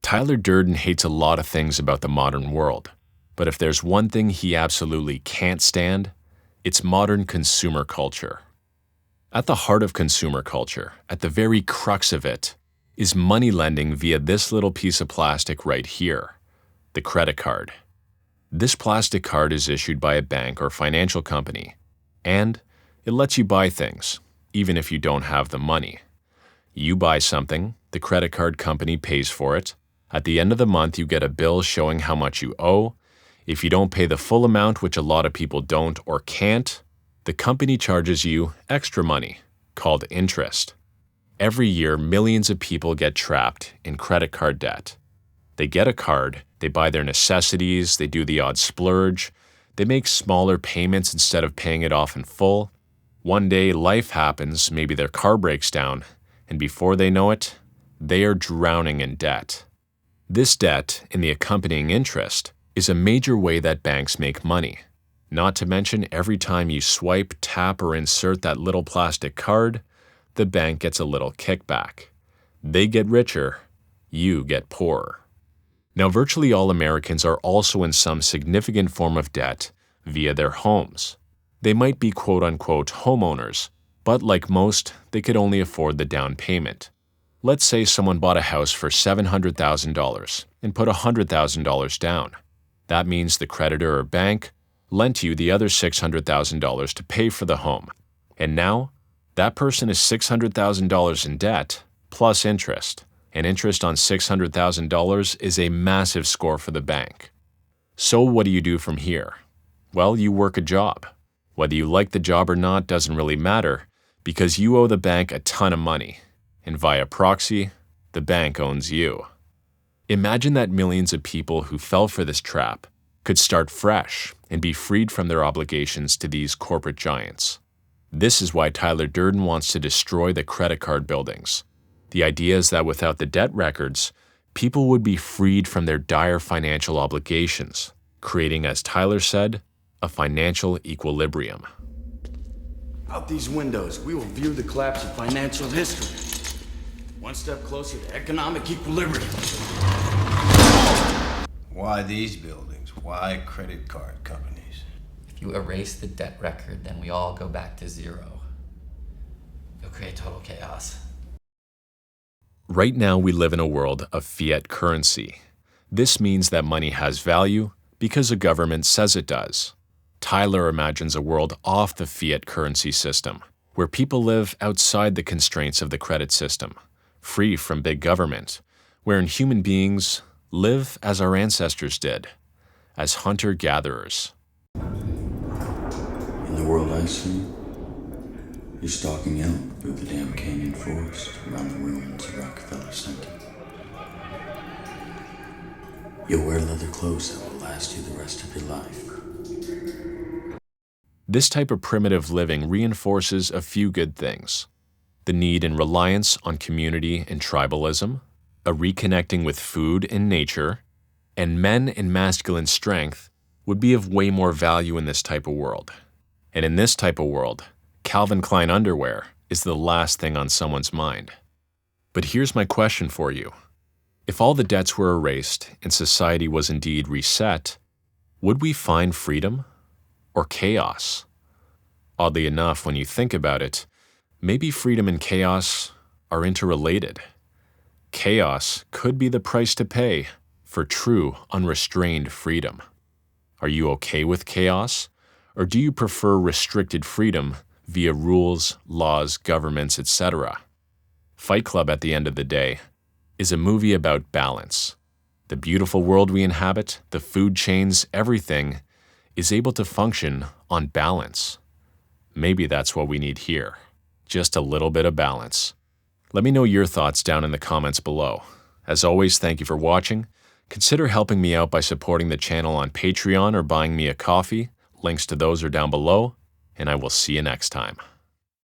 Tyler Durden hates a lot of things about the modern world, but if there's one thing he absolutely can't stand, it's modern consumer culture. At the heart of consumer culture, at the very crux of it, is money lending via this little piece of plastic right here, the credit card. This plastic card is issued by a bank or financial company, and it lets you buy things, even if you don't have the money. You buy something, the credit card company pays for it. At the end of the month, you get a bill showing how much you owe. If you don't pay the full amount, which a lot of people don't or can't, the company charges you extra money, called interest. Every year, millions of people get trapped in credit card debt. They get a card, they buy their necessities, they do the odd splurge, they make smaller payments instead of paying it off in full. One day, life happens, maybe their car breaks down, and before they know it, they are drowning in debt. This debt, and the accompanying interest, is a major way that banks make money. Not to mention, every time you swipe, tap, or insert that little plastic card, the bank gets a little kickback. They get richer, you get poorer. Now, virtually all Americans are also in some significant form of debt via their homes. They might be quote-unquote homeowners, but like most, they could only afford the down payment. Let's say someone bought a house for $700,000 and put $100,000 down. That means the creditor or bank lent you the other $600,000 to pay for the home. And now, that person is $600,000 in debt, plus interest. And interest on $600,000 is a massive score for the bank. So what do you do from here? Well, you work a job. Whether you like the job or not doesn't really matter, because you owe the bank a ton of money. And via proxy, the bank owns you. Imagine that millions of people who fell for this trap could start fresh and be freed from their obligations to these corporate giants. This is why Tyler Durden wants to destroy the credit card buildings. The idea is that without the debt records, people would be freed from their dire financial obligations, creating, as Tyler said, a financial equilibrium. Out these windows, we will view the collapse of financial history. One step closer to economic equilibrium. Why these buildings? Why credit card companies? If you erase the debt record, then we all go back to zero. You'll create total chaos. Right now, we live in a world of fiat currency. This means that money has value because a government says it does. Tyler imagines a world off the fiat currency system, where people live outside the constraints of the credit system, free from big government, wherein human beings live as our ancestors did, as hunter-gatherers. In the world I see, you're stalking out through the damn canyon forest around the ruins of Rockefeller Center. You'll wear leather clothes that will last you the rest of your life. This type of primitive living reinforces a few good things: the need and reliance on community and tribalism, a reconnecting with food and nature, and men and masculine strength would be of way more value in this type of world. And in this type of world, Calvin Klein underwear is the last thing on someone's mind. But here's my question for you. If all the debts were erased and society was indeed reset, would we find freedom or chaos? Oddly enough, when you think about it, maybe freedom and chaos are interrelated. Chaos could be the price to pay for true, unrestrained freedom. Are you okay with chaos, or do you prefer restricted freedom via rules, laws, governments, etc.? Fight Club, at the end of the day, is a movie about balance. The beautiful world we inhabit, the food chains, everything is able to function on balance. Maybe that's what we need here. Just a little bit of balance. Let me know your thoughts down in the comments below. As always, thank you for watching. Consider helping me out by supporting the channel on Patreon or buying me a coffee. Links to those are down below, and I will see you next time.